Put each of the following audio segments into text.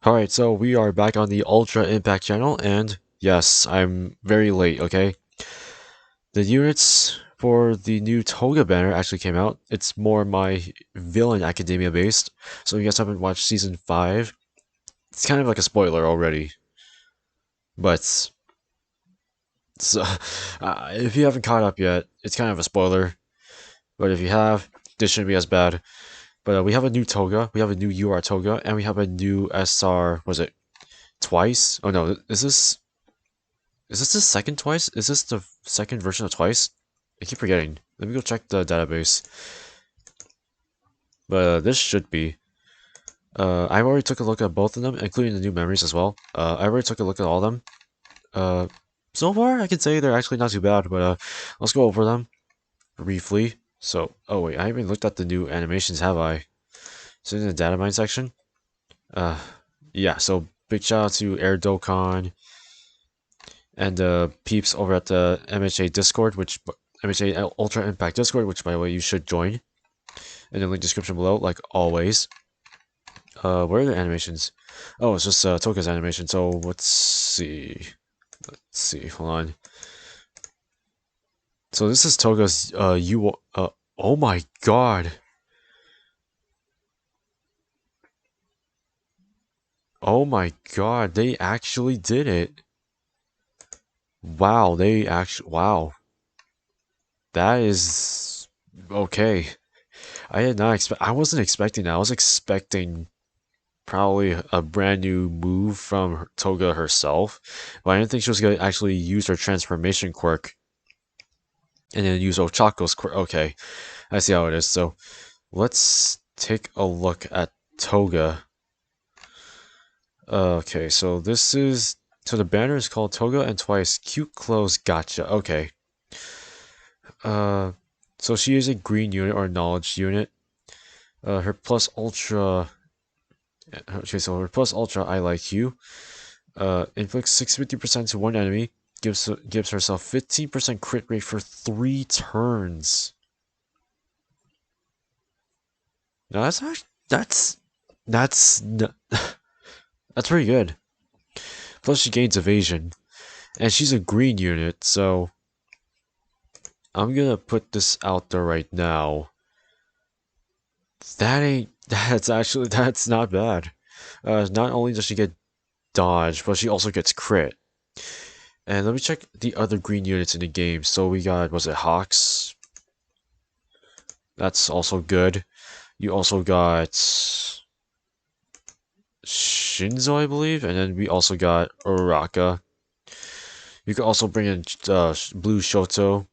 Alright, so we are back on the Ultra Impact channel, and yes, I'm very late, okay? The units for the new Toga banner actually came out. It's more my Villain Academia based, so if you guys haven't watched Season 5, it's kind of like a spoiler already. But, so, if you haven't caught up yet, it's kind of a spoiler. But if you have, this shouldn't be as bad. But we have a new Toga, we have a new UR Toga, and we have a new SR, was it Twice? Oh no, is this the second Twice? Is this the second version of Twice? I keep forgetting. Let me go check the database. But this should be. I already took a look at both of them, including the new memories as well. I already took a look at all of them. Uh, so far, I can say they're actually not too bad, but let's go over them briefly. So, oh wait, I haven't looked at the new animations, have I? So in the data mine section. Uh, yeah, so big shout out to Air Dokkan and peeps over at the MHA Discord, which MHA Ultra Impact Discord, which by the way you should join in the link description below, like always. Where are the animations? Oh, it's just Toka's animation. So let's see. Hold on. So this is Toga's you. Oh my god. Oh my god. They actually did it. Wow. Wow. That is okay. I did not expect. I wasn't expecting that. I was expecting probably a brand new move from Toga herself, but I didn't think she was going to actually use her transformation quirk and then use Ochako's quirk. Okay, I see how it is. So let's take a look at Toga. Okay, so this is. So the banner is called Toga and Twice Cute Clothes Gotcha. Okay. Uh, so she is a green unit or knowledge unit. Her plus ultra. Okay, so her plus ultra I like you. Inflicts 650% to one enemy. Gives herself 15% crit rate for 3 turns. Now that's actually, that's that's pretty good. Plus she gains evasion, and she's a green unit, so I'm gonna put this out there right now. That's not bad. Not only does she get dodge, but she also gets crit. And let me check the other green units in the game. So we got, was it Hawks? That's also good. You also got Shinzo, I believe, and then we also got Uraraka. You could also bring in Blue Shoto.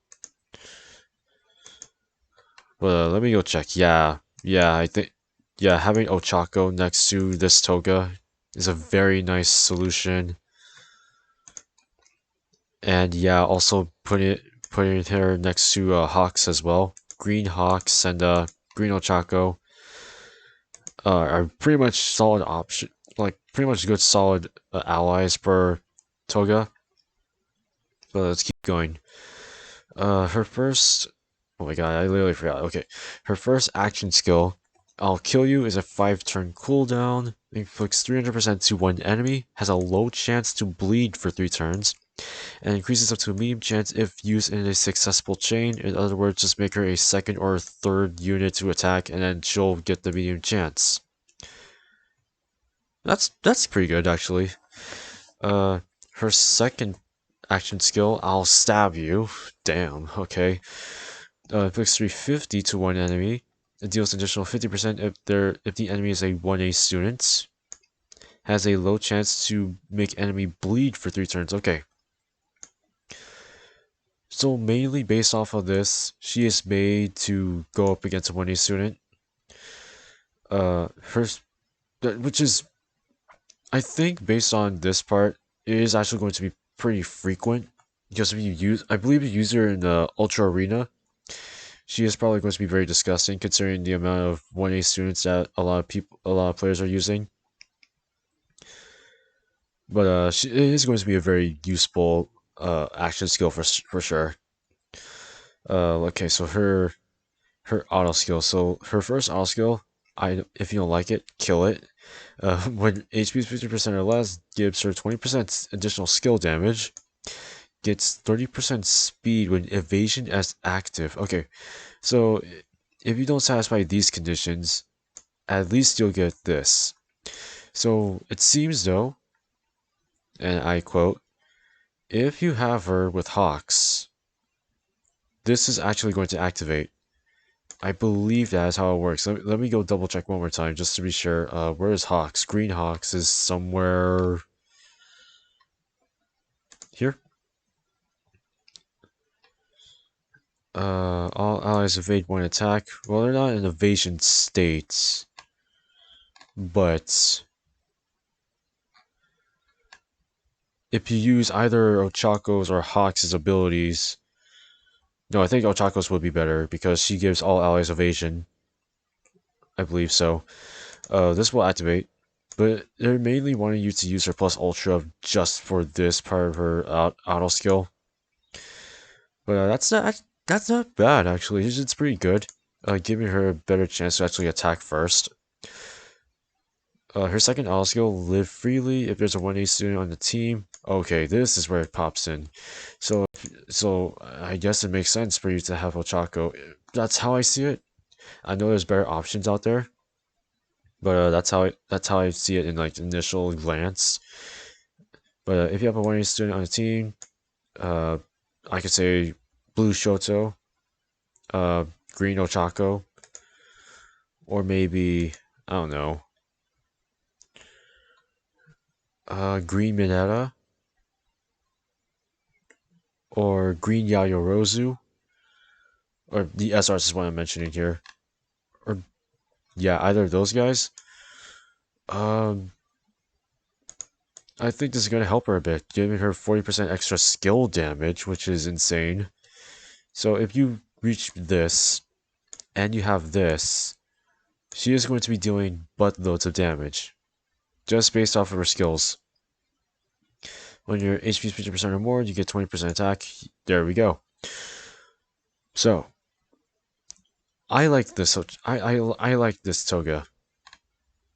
But let me go check. Yeah, I think, yeah, having Ochako next to this Toga is a very nice solution. And yeah, also putting her next to Hawks as well. Green Hawks and Green Ochako are pretty much solid option, like pretty much good solid allies for Toga. But let's keep going. Her first, oh my god, I literally forgot. Okay, her first action skill, I'll kill you, is a 5-turn cooldown. Inflicts 300% to one enemy. Has a low chance to bleed for 3 turns. And increases up to a medium chance if used in a successful chain. In other words, just make her a second or third unit to attack, and then she'll get the medium chance. That's pretty good actually. Her second action skill, I'll stab you. Damn. Okay. Inflicts 350 to one enemy. It deals additional 50% if the enemy is a 1A student. Has a low chance to make enemy bleed for 3 turns. Okay. So mainly based off of this, she is made to go up against a 1A student. First, which is, I think based on this part, it is actually going to be pretty frequent. Because if you use, I believe you use her in the Ultra Arena, she is probably going to be very disgusting considering the amount of 1A students that a lot of players are using. But it is going to be a very useful action skill for sure. Okay, so her auto skill. So her first auto skill, if you don't like it, kill it. When HP is 50% or less, gives her 20% additional skill damage. Gets 30% speed when evasion as active. Okay, so if you don't satisfy these conditions, at least you'll get this. So it seems though, and I quote, if you have her with Hawks, this is actually going to activate. I believe that is how it works. Let me go double check one more time just to be sure. Where is Hawks? Green Hawks is somewhere here. All allies evade one attack. Well, they're not in evasion state, but if you use either Ochako's or Hawks' abilities, no, I think Ochako's would be better because she gives all allies evasion. I believe so. This will activate, but they're mainly wanting you to use her plus ultra just for this part of her auto skill. But that's not bad actually. It's pretty good. Giving her a better chance to actually attack first. Her second auto skill, live freely if there's a 1A student on the team. Okay, this is where it pops in. So I guess it makes sense for you to have Ochako. That's how I see it. I know there's better options out there, but that's how I see it in like initial glance. But if you have a 1A student on the team, I could say blue Shoto, green Ochako, or maybe I don't know, green Mineta, or green Yayorozu, or the SRs is what I'm mentioning here, or yeah, either of those guys. Um, I think this is gonna help her a bit, giving her 40% extra skill damage, which is insane. So if you reach this, and you have this, she is going to be dealing buttloads of damage, just based off of her skills. When your HP is 50% or more, you get 20% attack. There we go. So, I like this. I like this Toga.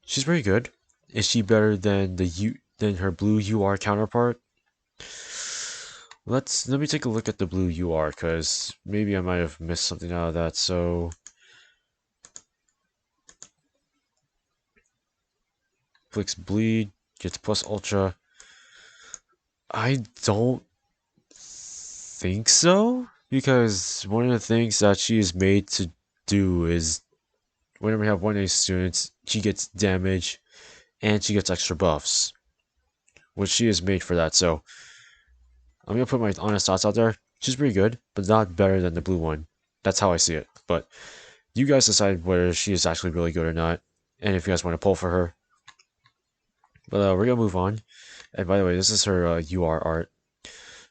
She's pretty good. Is she better than than her blue UR counterpart? Let me take a look at the blue UR because maybe I might have missed something out of that. So, flicks bleed, gets plus ultra. I don't think so, because one of the things that she is made to do is whenever we have 1A students, she gets damage and she gets extra buffs, which she is made for that. So I'm gonna put my honest thoughts out there. She's pretty good, but not better than the blue one. That's how I see it. But you guys decide whether she is actually really good or not, and if you guys want to pull for her. But we're gonna move on. And by the way, this is her UR art.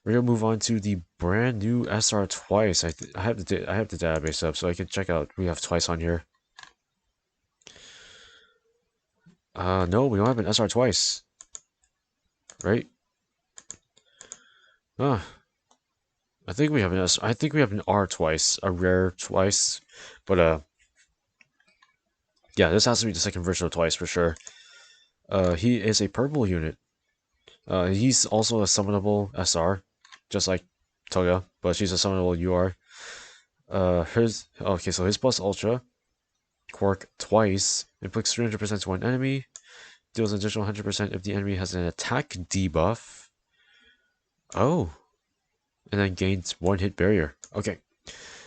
We're gonna move on to the brand new SR twice. I have the database up so I can check out. We have twice on here. No, we don't have an SR twice, right? I think we have I think we have an R twice, a rare twice, but yeah, this has to be the second version of twice for sure. He is a purple unit. He's also a summonable SR, just like Toga, but she's a summonable UR. Okay, so his plus ultra, quirk twice, inflicts 300% to one enemy, deals an additional 100% if the enemy has an attack debuff. Oh, and then gains one hit barrier. Okay,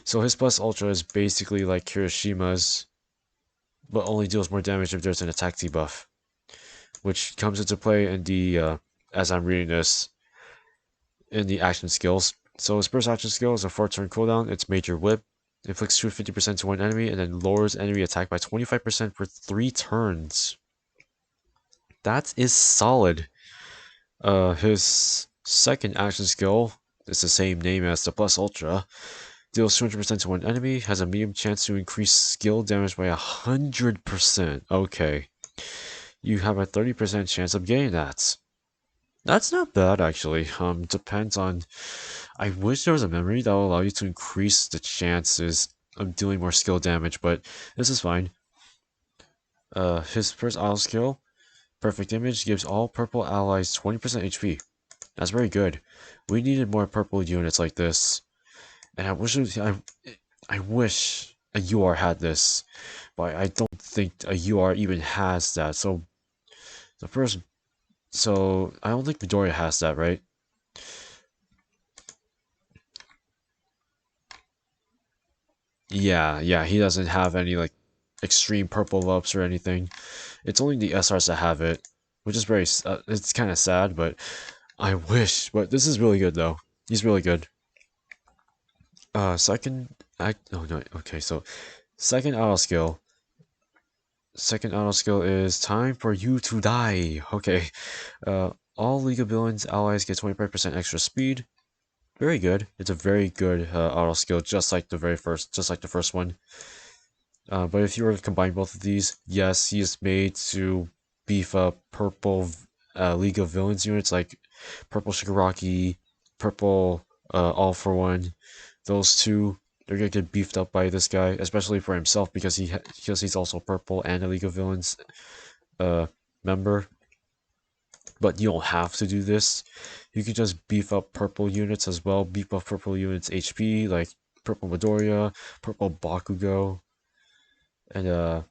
so his plus ultra is basically like Kirishima's, but only deals more damage if there's an attack debuff, which comes into play in the as I'm reading this in the action skills. So his first action skill is a 4-turn cooldown. It's Major Whip. Inflicts 250% to one enemy and then lowers enemy attack by 25% for 3 turns. That is solid. His second action skill is the same name as the plus ultra. Deals 200% to one enemy. Has a medium chance to increase skill damage by 100%. Okay. You have a 30% chance of getting that. That's not bad, actually. Depends on... I wish there was a memory that will allow you to increase the chances of doing more skill damage, but this is fine. His first auto skill, Perfect Image, gives all purple allies 20% HP. That's very good. We needed more purple units like this. And I wish a UR had this, but I don't think a UR even has that. So the first, so I don't think Midoriya has that, right? Yeah, he doesn't have any like extreme purple ups or anything. It's only the SRs that have it, which is it's kind of sad, but I wish. But this is really good though. He's really good. Second act. Oh no. Okay, so second auto skill. Second auto skill is time for you to die. Okay. All League of Villains allies get 25% extra speed. Very good. It's a very good auto skill, just like the first one. But if you were to combine both of these, yes, he is made to beef up purple League of Villains units like purple Shigaraki, purple All for One. Those two, they're gonna get beefed up by this guy, especially for himself because because he's also purple and a League of Villains uh, member. But you don't have to do this. You can just beef up purple units as well. Beef up purple units HP like purple Midoriya, purple Bakugo, and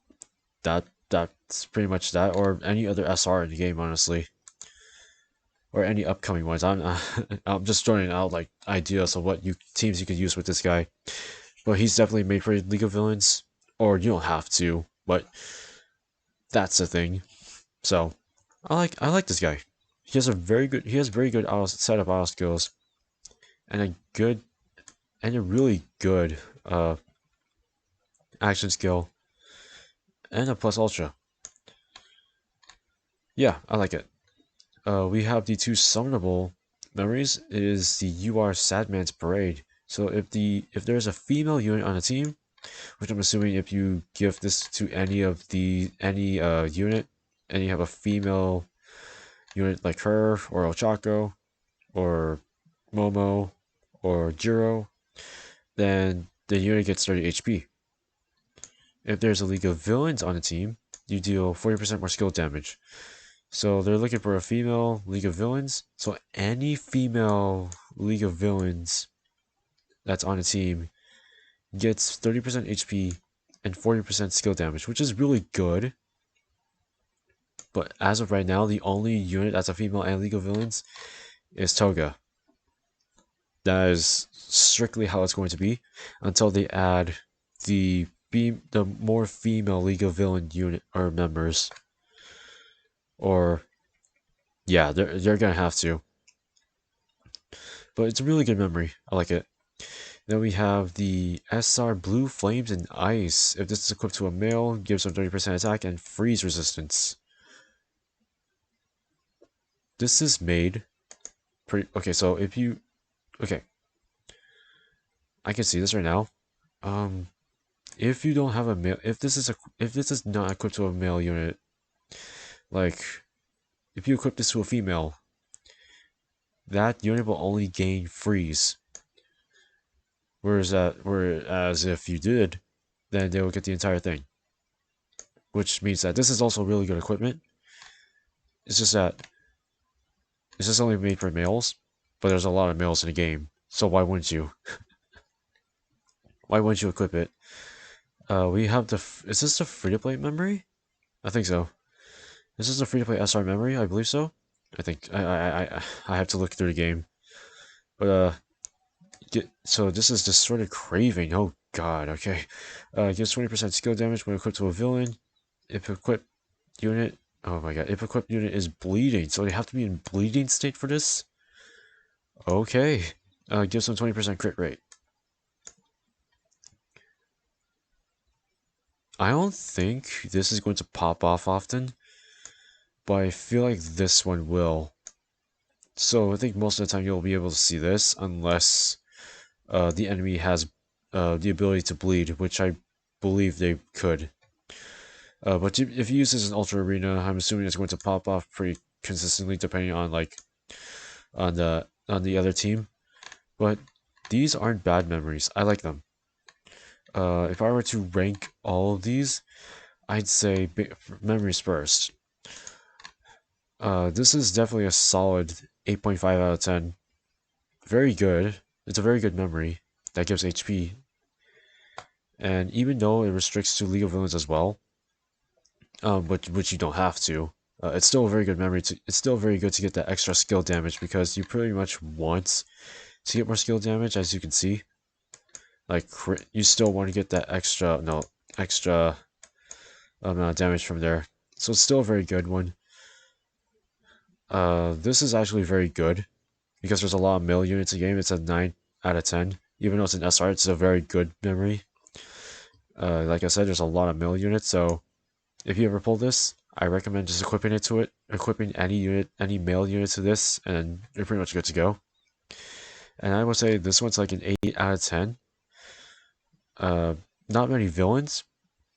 that's pretty much that, or any other SR in the game, honestly, or any upcoming ones. I'm just throwing out like ideas of what teams you could use with this guy. But he's definitely made for League of Villains, or you don't have to, but that's the thing. So I like this guy. He has very good set of auto skills, and a really good action skill, and a plus ultra. Yeah, I like it. We have the two summonable memories. It is the UR Sadman's Parade. So if there's a female unit on a team, which I'm assuming if you give this to any unit, and you have a female unit like her or Ochako or Momo or Jiro, then the unit gets 30 HP. If there's a League of Villains on a team, you deal 40% more skill damage. So they're looking for a female League of Villains. So any female League of Villains that's on a team gets 30% HP and 40% skill damage, which is really good. But as of right now, the only unit that's a female and League of Villains is Toga. That is strictly how it's going to be until they add the more female League of Villain unit or members. Or yeah, they're gonna have to. But it's a really good memory. I like it. Then we have the SR Blue Flames and Ice. If this is equipped to a male, gives them 30% attack and freeze resistance. This is made pretty okay, so if you okay. I can see this right now. If you don't have a male if this is not equipped to a male unit, like if you equip this to a female, that unit will only gain freeze. Whereas if you did, then they will get the entire thing. Which means that this is also really good equipment. It's just that it's just only made for males, but there's a lot of males in the game, so why wouldn't you? Why wouldn't you equip it? We have is this the free-to-play memory? I think so. Is this the free-to-play SR memory? I believe so. I think I have to look through the game, but so this is Distorted Craving. Oh god, okay. Gives 20% skill damage when equipped to a villain. If equipped unit, oh my god, if equipped unit is bleeding, so they have to be in bleeding state for this. Okay, gives them 20% crit rate. I don't think this is going to pop off often, but I feel like this one will. So I think most of the time you'll be able to see this unless the enemy has the ability to bleed, which I believe they could. But if you use this in Ultra Arena, I'm assuming it's going to pop off pretty consistently, depending on on the other team. But these aren't bad memories. I like them. If I were to rank all of these, I'd say memories first. This is definitely a solid 8.5 out of 10. Very good. It's a very good memory that gives HP. And even though it restricts to League of Villains as well, which you don't have to, it's still a very good memory. It's still very good to get that extra skill damage because you pretty much want to get more skill damage, as you can see. Like you still want to get that extra amount of damage from there. So it's still a very good one. This is actually very good because there's a lot of mill units in the game. It's a 9 out of 10. Even though it's an SR, it's a very good memory. Like I said, there's a lot of mill units, so if you ever pull this, I recommend just equipping any unit, any male unit to this, and you're pretty much good to go. And I would say this one's like an 8 out of 10. Not many villains,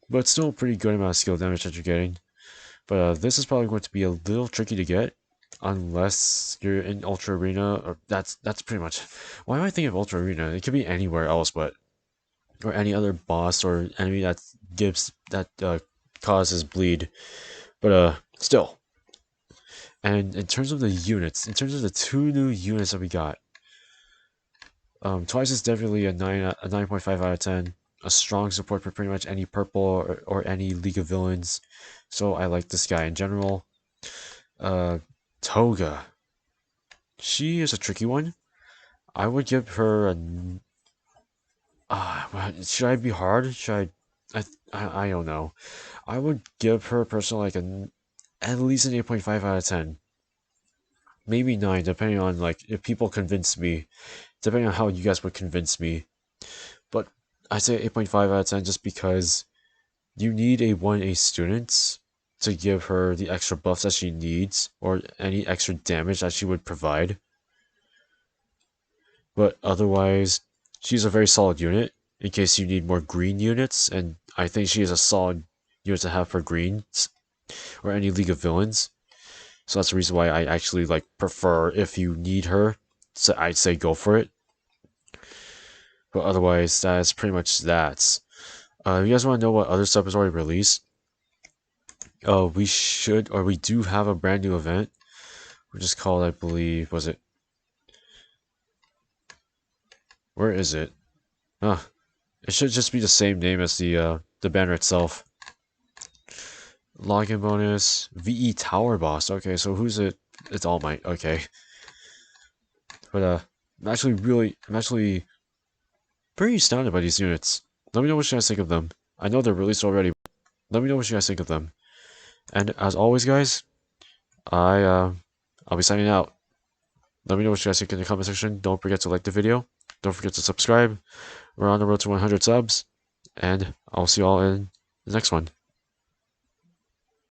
but still a pretty good amount of skill damage that you're getting. But this is probably going to be a little tricky to get, unless you're in Ultra Arena, or that's pretty much. Why am I thinking of Ultra Arena? It could be anywhere else, but or any other boss or enemy that causes bleed. But still. And in terms of the units, in terms of the 2 new units that we got, Twice is definitely a 9.5 out of 10. A strong support for pretty much any purple or any League of Villains. So I like this guy in general. Toga. She is a tricky one. I would give her a. Should I be hard? Should I don't know. I would give her personally like at least an 8.5 out of 10. Maybe 9, depending on like if people convince me. Depending on how you guys would convince me. But I say 8.5 out of 10 just because you need a 1A student to give her the extra buffs that she needs or any extra damage that she would provide. But otherwise, she's a very solid unit in case you need more green units, and I think she is a solid unit to have for greens or any League of Villains. So that's the reason why I actually like prefer if you need her. So I'd say go for it. But otherwise, that's pretty much that. If you guys want to know what other stuff is already released, we do have a brand new event, which is called, I believe, where is it? It should just be the same name as the banner itself. Login bonus, VE Tower Boss. Okay, so who's it? It's All Might. Okay, but I'm actually pretty astounded by these units. Let me know what you guys think of them. I know they're released already. Let me know what you guys think of them. And as always, guys, I'll be signing out. Let me know what you guys think in the comment section. Don't forget to like the video. Don't forget to subscribe. We're on the road to 100 subs. And I'll see you all in the next one.